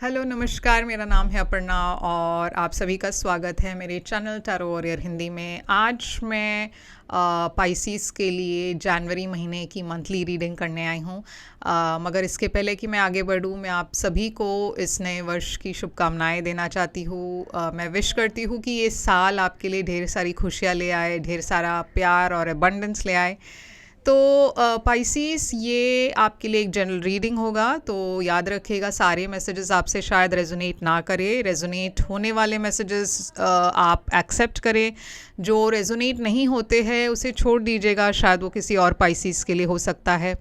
Hello नमस्कार, मेरा नाम है अपर्णा और आप सभी का स्वागत है मेरे चैनल टैरो वॉरियर हिंदी में। आज मैं पाइसिस के लिए जनवरी महीने की मंथली रीडिंग करने आई हूँ। मगर इसके पहले कि मैं आगे बढ़ूँ, मैं आप सभी को इस नए वर्ष की शुभकामनाएं देना चाहती हूँ। मैं विश करती हूँ कि ये साल आपके लिए ढेर सारी खुशियाँ ले आए, ढेर सारा प्यार और अबंडेंस ले आए। तो पाइसिस, ये आपके लिए एक जनरल रीडिंग होगा, तो याद रखिएगा सारे मैसेजेस आपसे शायद रेजोनेट ना करें। रेजोनेट होने वाले मैसेजेस आप एक्सेप्ट करें, जो रेजोनेट नहीं होते हैं उसे छोड़ दीजिएगा, शायद वो किसी और पाइसिस के लिए हो सकता है।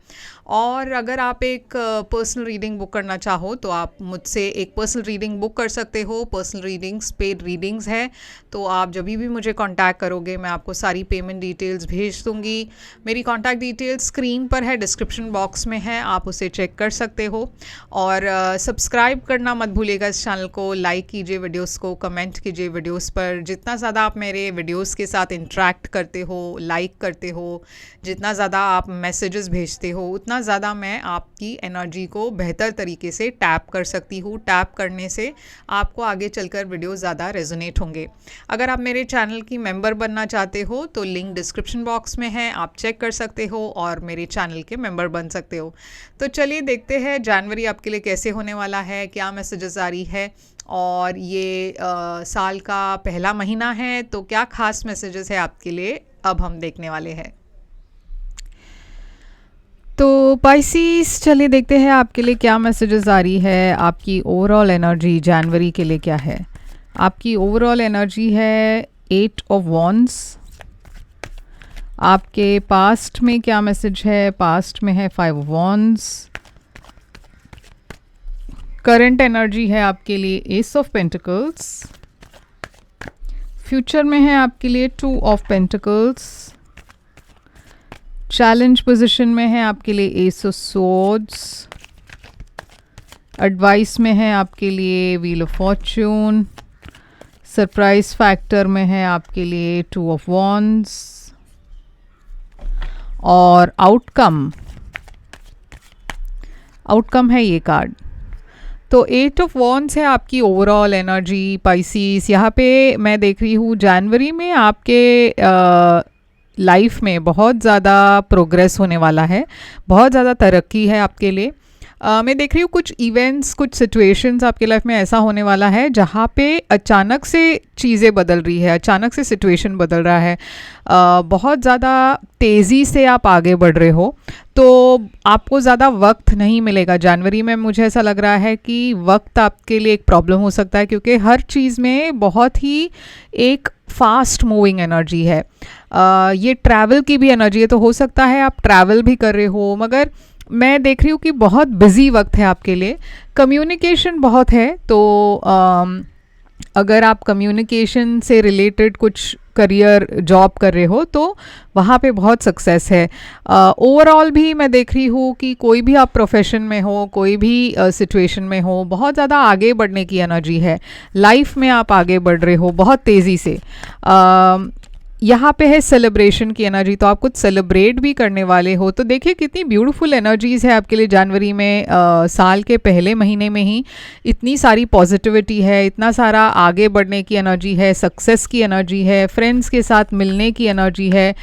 और अगर आप एक पर्सनल रीडिंग बुक करना चाहो तो आप मुझसे एक पर्सनल रीडिंग बुक कर सकते हो। पर्सनल रीडिंग्स पेड रीडिंग्स है, तो आप जब भी मुझे कांटेक्ट करोगे मैं आपको सारी पेमेंट डिटेल्स भेज दूंगी। मेरी कांटेक्ट डिटेल्स स्क्रीन पर है, डिस्क्रिप्शन बॉक्स में है, आप उसे चेक कर सकते हो। और सब्सक्राइब करना मत भूलिएगा इस चैनल को, लाइक कीजिए वीडियोस को, कमेंट कीजिए वीडियोस पर। जितना ज़्यादा आप मेरे वीडियोस के साथ इंटरेक्ट करते हो, लाइक करते हो, जितना ज़्यादा आप मैसेजेस भेजते हो, उतना ज़्यादा मैं आपकी एनर्जी को बेहतर तरीके से टैप कर सकती हूँ। टैप करने से आपको आगे चलकर वीडियो ज़्यादा रेजोनेट होंगे। अगर आप मेरे चैनल की मेंबर बनना चाहते हो तो लिंक डिस्क्रिप्शन बॉक्स में है, आप चेक कर सकते हो और मेरे चैनल के मेंबर बन सकते हो। तो चलिए देखते हैं जनवरी आपके लिए कैसे होने वाला है, क्या मैसेजेस आ रही है। और ये साल का पहला महीना है, तो क्या खास मैसेजेस है आपके लिए, अब हम देखने वाले हैं। तो पाइसिस, चलिए देखते हैं आपके लिए क्या मैसेजेस आ रही है। आपकी ओवरऑल एनर्जी जनवरी के लिए क्या है। आपकी ओवरऑल एनर्जी है 8 ऑफ वॉन्ड्स। आपके पास्ट में क्या मैसेज है? पास्ट में है 5 ऑफ वॉन्ड्स। करंट एनर्जी है आपके लिए एस ऑफ पेंटिकल्स। फ्यूचर में है आपके लिए 2 ऑफ पेंटिकल्स। चैलेंज पोजीशन में है आपके लिए एस ऑफ स्वॉर्ड्स। एडवाइस में है आपके लिए wheel of Fortune. Surprise factor में है आपके लिए 2 ऑफ वॉन्ड्स। और आउटकम है ये कार्ड। तो 8 ऑफ वॉन्ड्स है आपकी ओवरऑल एनर्जी पाइसिस। यहाँ पे मैं देख रही हूँ जनवरी में आपके लाइफ में बहुत ज़्यादा प्रोग्रेस होने वाला है, बहुत ज़्यादा तरक्की है आपके लिए। मैं देख रही हूँ कुछ इवेंट्स, कुछ सिचुएशंस आपके लाइफ में ऐसा होने वाला है जहाँ पे अचानक से चीज़ें बदल रही है, अचानक से सिचुएशन बदल रहा है। बहुत ज़्यादा तेज़ी से आप आगे बढ़ रहे हो, तो आपको ज़्यादा वक्त नहीं मिलेगा जनवरी में। मुझे ऐसा लग रहा है कि वक्त आपके लिए एक प्रॉब्लम हो सकता है, क्योंकि हर चीज़ में बहुत ही एक फास्ट मूविंग एनर्जी है। ये ट्रैवल की भी एनर्जी है, तो हो सकता है आप ट्रैवल भी कर रहे हो, मगर मैं देख रही हूँ कि बहुत बिजी वक्त है आपके लिए। कम्युनिकेशन बहुत है, तो अगर आप कम्युनिकेशन से रिलेटेड कुछ करियर जॉब कर रहे हो तो वहाँ पे बहुत सक्सेस है। ओवरऑल भी मैं देख रही हूँ कि कोई भी आप प्रोफेशन में हो, कोई भी सिचुएशन में हो, बहुत ज़्यादा आगे बढ़ने की एनर्जी है। लाइफ में आप आगे बढ़ रहे हो बहुत तेज़ी से। यहाँ पे है सेलिब्रेशन की एनर्जी, तो आप कुछ सेलिब्रेट भी करने वाले हो। तो देखिए कितनी ब्यूटीफुल एनर्जीज़ है आपके लिए जनवरी में। साल के पहले महीने में ही इतनी सारी पॉजिटिविटी है, इतना सारा आगे बढ़ने की एनर्जी है, सक्सेस की एनर्जी है, फ्रेंड्स के साथ मिलने की एनर्जी है।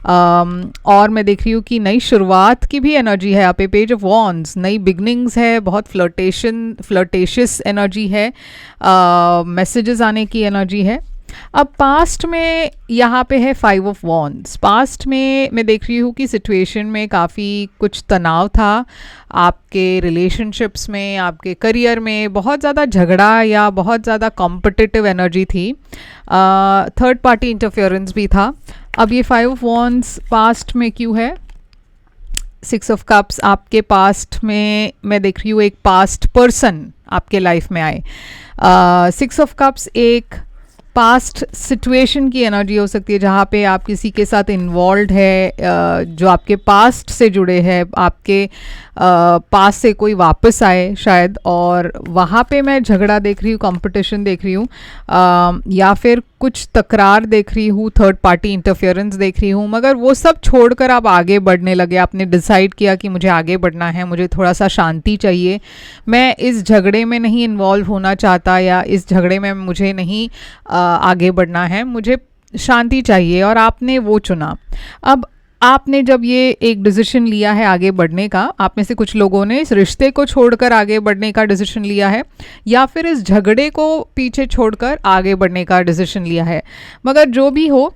और मैं देख रही हूँ कि नई शुरुआत की भी एनर्जी है यहाँ पे। पेज ऑफ वॉन्ड्स, नई बिगनिंग्स है, बहुत फ्लर्टेशियस एनर्जी है, मैसेजेस आने की एनर्जी है। अब पास्ट में यहाँ पे है 5 ऑफ वॉन्ड्स। पास्ट में मैं देख रही हूँ कि सिचुएशन में काफ़ी कुछ तनाव था आपके रिलेशनशिप्स में, आपके करियर में बहुत ज़्यादा झगड़ा या बहुत ज़्यादा कॉम्पिटिटिव एनर्जी थी। थर्ड पार्टी इंटरफेरेंस भी था। अब ये 5 ऑफ वॉन्ड्स पास्ट में क्यों है? 6 ऑफ कप्स, आपके पास्ट में मैं देख रही हूँ एक पास्ट पर्सन आपके लाइफ में आए। 6 ऑफ कप्स एक पास्ट सिचुएशन की एनर्जी हो सकती है, जहाँ पे आप किसी के साथ इन्वॉल्व है, जो आपके पास्ट से जुड़े हैं, आपके पास से कोई वापस आए शायद, और वहाँ पे मैं झगड़ा देख रही हूँ, कंपटीशन देख रही हूँ, या फिर कुछ तकरार देख रही हूँ, थर्ड पार्टी इंटरफेरेंस देख रही हूँ, मगर वो सब छोड़कर आप आगे बढ़ने लगे। आपने डिसाइड किया कि मुझे आगे बढ़ना है, मुझे थोड़ा सा शांति चाहिए, मैं इस झगड़े में नहीं इन्वॉल्व होना चाहता, या इस झगड़े में मुझे नहीं आगे बढ़ना है, मुझे शांति चाहिए, और आपने वो चुना। अब आपने जब ये एक डिसीजन लिया है आगे बढ़ने का, आप में से कुछ लोगों ने इस रिश्ते को छोड़कर आगे बढ़ने का डिसीजन लिया है, या फिर इस झगड़े को पीछे छोड़कर आगे बढ़ने का डिसीजन लिया है। मगर जो भी हो,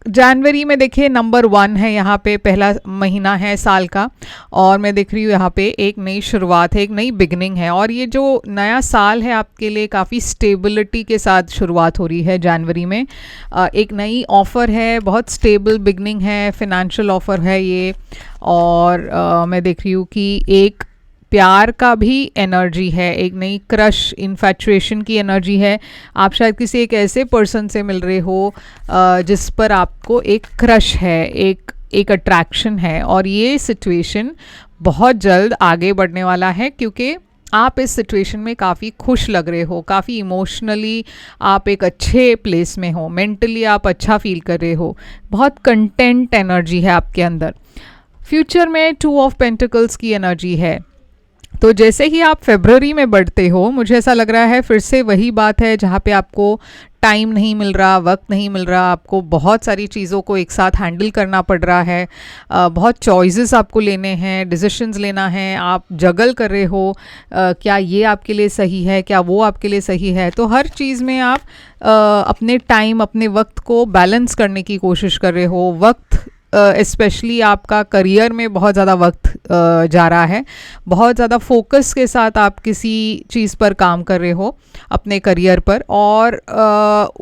जनवरी में देखिए नंबर 1 है यहाँ पे, पहला महीना है साल का, और मैं देख रही हूँ यहाँ पे एक नई शुरुआत है, एक नई बिगनिंग है। और ये जो नया साल है आपके लिए काफ़ी स्टेबिलिटी के साथ शुरुआत हो रही है जनवरी में। एक नई ऑफ़र है, बहुत स्टेबल बिगनिंग है, फिनेंशियल ऑफ़र है ये। और मैं देख रही हूँ कि एक प्यार का भी एनर्जी है, एक नई क्रश इन्फैचुएशन की एनर्जी है। आप शायद किसी एक ऐसे पर्सन से मिल रहे हो जिस पर आपको एक क्रश है, एक अट्रैक्शन है, और ये सिचुएशन बहुत जल्द आगे बढ़ने वाला है, क्योंकि आप इस सिचुएशन में काफ़ी खुश लग रहे हो, काफ़ी इमोशनली आप एक अच्छे प्लेस में हो, मेंटली आप अच्छा फील कर रहे हो, बहुत कंटेंट एनर्जी है आपके अंदर। फ्यूचर में 2 ऑफ पेंटिकल्स की एनर्जी है। तो जैसे ही आप फरवरी में बढ़ते हो, मुझे ऐसा लग रहा है फिर से वही बात है जहाँ पे आपको टाइम नहीं मिल रहा, वक्त नहीं मिल रहा, आपको बहुत सारी चीज़ों को एक साथ हैंडल करना पड़ रहा है, बहुत चॉइसेस आपको लेने हैं, डिसीशंस लेना है, आप जगल कर रहे हो, क्या ये आपके लिए सही है, क्या वो आपके लिए सही है। तो हर चीज़ में आप अपने टाइम, अपने वक्त को बैलेंस करने की कोशिश कर रहे हो। वक्त स्पेशली आपका करियर में बहुत ज़्यादा वक्त जा रहा है, बहुत ज़्यादा फोकस के साथ आप किसी चीज़ पर काम कर रहे हो अपने करियर पर, और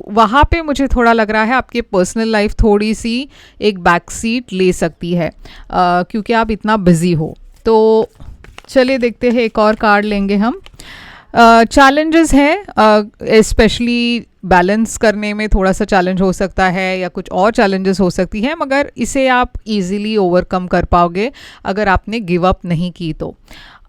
वहाँ पे मुझे थोड़ा लग रहा है आपके पर्सनल लाइफ थोड़ी सी एक बैक सीट ले सकती है, क्योंकि आप इतना बिज़ी हो। तो चलिए देखते हैं, एक और कार्ड लेंगे हम। चैलेंजेस हैं, स्पेशली बैलेंस करने में थोड़ा सा चैलेंज हो सकता है, या कुछ और चैलेंजेस हो सकती हैं, मगर इसे आप इजीली ओवरकम कर पाओगे अगर आपने गिव अप नहीं की तो।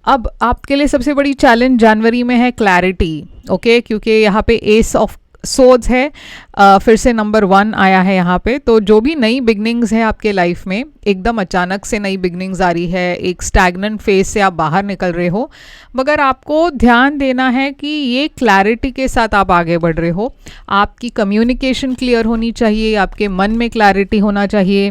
अब आपके लिए सबसे बड़ी चैलेंज जनवरी में है क्लैरिटी, ओके, क्योंकि यहाँ पे एस ऑफ सोर्ड्स है, फिर से नंबर 1 आया है यहाँ पे। तो जो भी नई बिगनिंग्स है आपके लाइफ में, एकदम अचानक से नई बिगनिंग्स आ रही है, एक स्टैग्नेंट फेज से आप बाहर निकल रहे हो, मगर आपको ध्यान देना है कि ये क्लैरिटी के साथ आप आगे बढ़ रहे हो। आपकी कम्युनिकेशन क्लियर होनी चाहिए, आपके मन में क्लैरिटी होना चाहिए।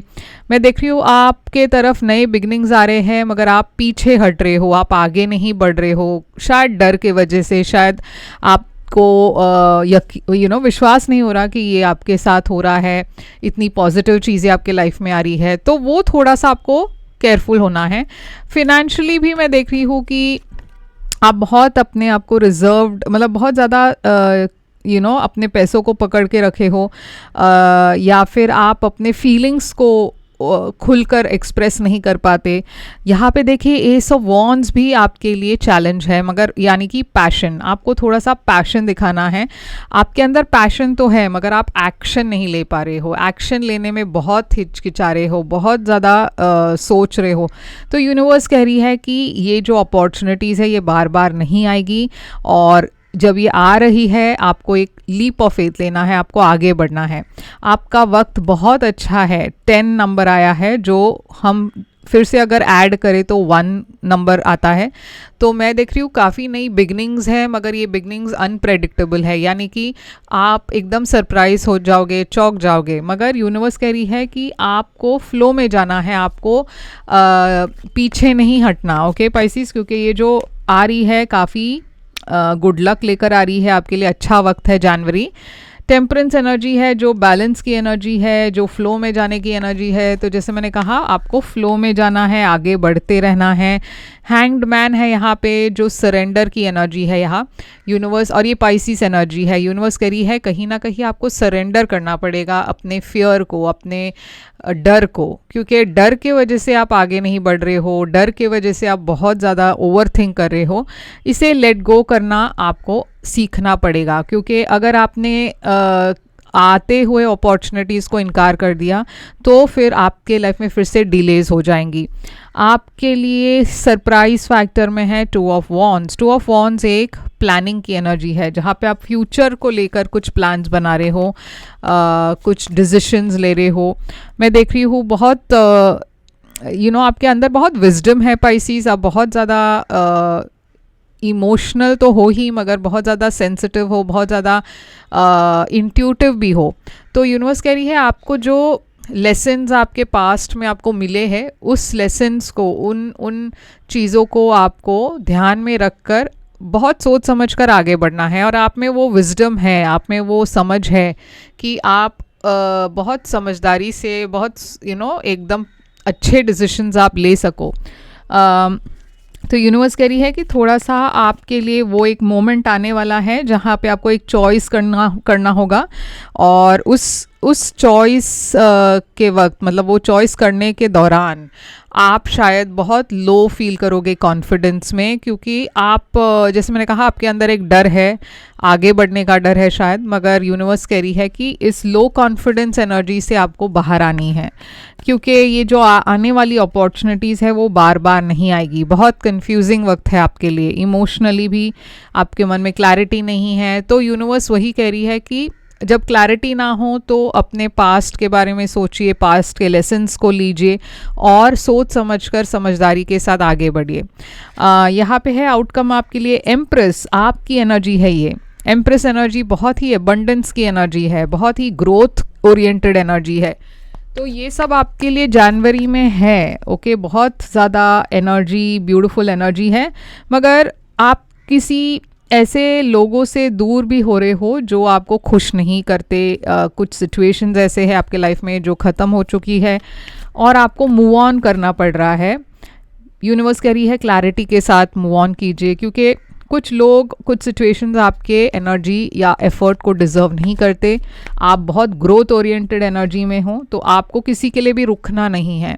मैं देख रही हूँ आपके तरफ नए बिगनिंग्स आ रहे हैं, मगर आप पीछे हट रहे हो, आप आगे नहीं बढ़ रहे हो, शायद डर के वजह से, शायद आप को विश्वास नहीं हो रहा कि ये आपके साथ हो रहा है, इतनी पॉजिटिव चीज़ें आपके लाइफ में आ रही है, तो वो थोड़ा सा आपको केयरफुल होना है। फिनेंशियली भी मैं देख रही हूँ कि आप बहुत अपने आप को रिजर्व्ड, मतलब बहुत ज़्यादा अपने पैसों को पकड़ के रखे हो, या फिर आप अपने फीलिंग्स को खुलकर एक्सप्रेस नहीं कर पाते। यहाँ पे देखिए एस ऑफ वॉन्ड्स भी आपके लिए चैलेंज है, मगर यानी कि पैशन, आपको थोड़ा सा पैशन दिखाना है। आपके अंदर पैशन तो है, मगर आप एक्शन नहीं ले पा रहे हो, एक्शन लेने में बहुत हिचकिचा रहे हो, बहुत ज़्यादा सोच रहे हो। तो यूनिवर्स कह रही है कि ये जो अपॉर्चुनिटीज़ है ये बार बार नहीं आएगी, और जब ये आ रही है आपको एक लीप ऑफ फेथ लेना है, आपको आगे बढ़ना है। आपका वक्त बहुत अच्छा है, 10 नंबर आया है, जो हम फिर से अगर ऐड करें तो 1 नंबर आता है। तो मैं देख रही हूँ काफ़ी नई बिगनिंग्स है, मगर ये बिगनिंग्स अनप्रेडिक्टेबल है, यानी कि आप एकदम सरप्राइज हो जाओगे, चौंक जाओगे। मगर यूनिवर्स कह रही है कि आपको फ्लो में जाना है, आपको पीछे नहीं हटना, ओके पाइसिस, क्योंकि ये जो आ रही है काफ़ी गुड लक लेकर आ रही है आपके लिए। अच्छा वक्त है जनवरी। टेम्परेंस एनर्जी है, जो बैलेंस की एनर्जी है, जो फ्लो में जाने की एनर्जी है। तो जैसे मैंने कहा आपको फ्लो में जाना है, आगे बढ़ते रहना है। हैंग्ड मैन है यहाँ पे, जो सरेंडर की एनर्जी है यहाँ यूनिवर्स, और ये पाइसिस एनर्जी है। यूनिवर्स कह रही है कहीं ना कहीं आपको सरेंडर करना पड़ेगा अपने फियर को, अपने डर को, क्योंकि डर के वजह से आप आगे नहीं बढ़ रहे हो, डर के वजह से आप बहुत ज़्यादा ओवर थिंक कर रहे हो। इसे लेट गो करना आपको सीखना पड़ेगा, क्योंकि अगर आपने आते हुए अपॉर्चुनिटीज़ को इनकार कर दिया तो फिर आपके लाइफ में फिर से डिलेज हो जाएंगी। आपके लिए सरप्राइज फैक्टर में है 2 ऑफ वॉन्ड्स। 2 ऑफ वॉन्ड्स एक प्लानिंग की एनर्जी है, जहाँ पे आप फ्यूचर को लेकर कुछ प्लान्स बना रहे हो, कुछ डिसीशंस ले रहे हो। मैं देख रही हूँ बहुत आपके अंदर बहुत विजडम है पाइसीज। आप बहुत ज़्यादा इमोशनल तो हो ही, मगर बहुत ज़्यादा सेंसिटिव हो, बहुत ज़्यादा इंट्यूटिव भी हो। तो यूनिवर्स कह रही है आपको जो लेसन्स आपके पास्ट में आपको मिले हैं, उस लेसन्स को, उन चीज़ों को आपको ध्यान में रख कर बहुत सोच समझ कर आगे बढ़ना है। और आप में वो विजडम है, आप में वो समझ है कि आप बहुत समझदारी से, बहुत एकदम अच्छे डिसीशंस आप ले सको। तो यूनिवर्स कह रही है कि थोड़ा सा आपके लिए वो एक मोमेंट आने वाला है जहाँ पे आपको एक चॉइस करना होगा, और उस चॉइस के वक्त, मतलब वो चॉइस करने के दौरान आप शायद बहुत लो फील करोगे कॉन्फिडेंस में, क्योंकि आप जैसे मैंने कहा आपके अंदर एक डर है, आगे बढ़ने का डर है शायद, मगर यूनिवर्स कह रही है कि इस लो कॉन्फिडेंस एनर्जी से आपको बाहर आनी है, क्योंकि ये जो आने वाली अपॉर्चुनिटीज़ है वो बार बार नहीं आएगी। बहुत कंफ्यूजिंग वक्त है आपके लिए, इमोशनली भी आपके मन में क्लैरिटी नहीं है। तो यूनिवर्स वही कह रही है कि जब क्लैरिटी ना हो तो अपने पास्ट के बारे में सोचिए, पास्ट के लेसन्स को लीजिए और सोच समझकर समझदारी के साथ आगे बढ़िए। यहाँ पे है आउटकम आपके लिए एम्प्रेस, आपकी एनर्जी है ये। एम्प्रेस एनर्जी बहुत ही अबंडेंस की एनर्जी है, बहुत ही ग्रोथ ओरिएंटेड एनर्जी है। तो ये सब आपके लिए जनवरी में है। ओके, बहुत ज़्यादा एनर्जी, ब्यूटीफुल एनर्जी है, मगर आप किसी ऐसे लोगों से दूर भी हो रहे हो जो आपको खुश नहीं करते। कुछ सिचुएशंस ऐसे हैं आपके लाइफ में जो ख़त्म हो चुकी है और आपको मूव ऑन करना पड़ रहा है। यूनिवर्स कह रही है क्लैरिटी के साथ मूव ऑन कीजिए, क्योंकि कुछ लोग, कुछ सिचुएशंस आपके एनर्जी या एफर्ट को डिज़र्व नहीं करते। आप बहुत ग्रोथ ओरिएंटेड एनर्जी में हो, तो आपको किसी के लिए भी रुकना नहीं है।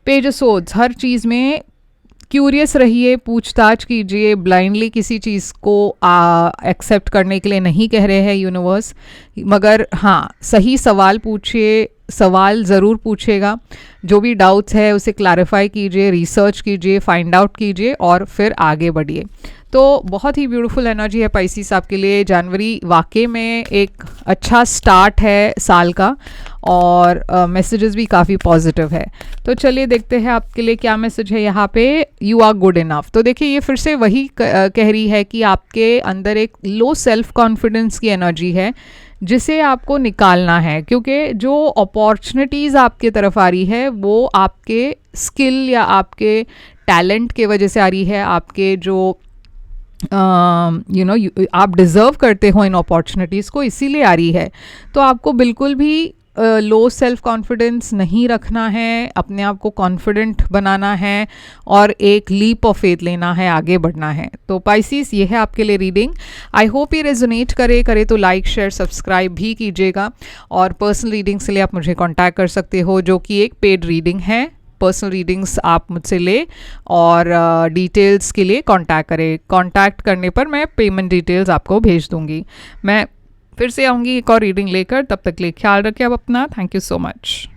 पेज ऑफ सोर्ड्स, हर चीज़ में क्यूरियस रहिए, पूछताछ कीजिए, ब्लाइंडली किसी चीज़ को एक्सेप्ट करने के लिए नहीं कह रहे हैं यूनिवर्स, मगर हाँ, सही सवाल पूछिए, सवाल ज़रूर पूछेगा। जो भी डाउट्स है उसे क्लैरिफाई कीजिए, रिसर्च कीजिए, फाइंड आउट कीजिए और फिर आगे बढ़िए। तो बहुत ही ब्यूटीफुल एनर्जी है पाइसिस आपके लिए। जनवरी वाकई में एक अच्छा स्टार्ट है साल का, और मैसेजेस भी काफ़ी पॉजिटिव है। तो चलिए देखते हैं आपके लिए क्या मैसेज है यहाँ पे। You are good enough. तो देखिए ये फिर से वही कह रही है कि आपके अंदर एक लो सेल्फ कॉन्फिडेंस की एनर्जी है जिसे आपको निकालना है, क्योंकि जो अपॉर्चुनिटीज़ आपके तरफ आ रही है वो आपके स्किल या आपके टैलेंट के वजह से आ रही है। आपके जो आप डिज़र्व करते हो इन अपॉर्चुनिटीज़ को, इसीलिए आ रही है। तो आपको बिल्कुल भी लो सेल्फ कॉन्फिडेंस नहीं रखना है, अपने आप को कॉन्फिडेंट बनाना है और एक लीप ऑफ फेथ लेना है, आगे बढ़ना है। तो पाइसिस, ये है आपके लिए रीडिंग। आई होप ये रेजोनेट करे तो लाइक, शेयर, सब्सक्राइब भी कीजिएगा। और पर्सनल रीडिंग्स के लिए आप मुझे कॉन्टैक्ट कर सकते हो, जो कि एक पेड रीडिंग है। पर्सनल रीडिंग्स आप मुझसे ले और डिटेल्स के लिए कांटेक्ट करें। कांटेक्ट करने पर मैं पेमेंट डिटेल्स आपको भेज दूंगी। मैं फिर से आऊँगी एक और रीडिंग लेकर, तब तक के लिए ख्याल रखिए आप अपना। Thank you so much.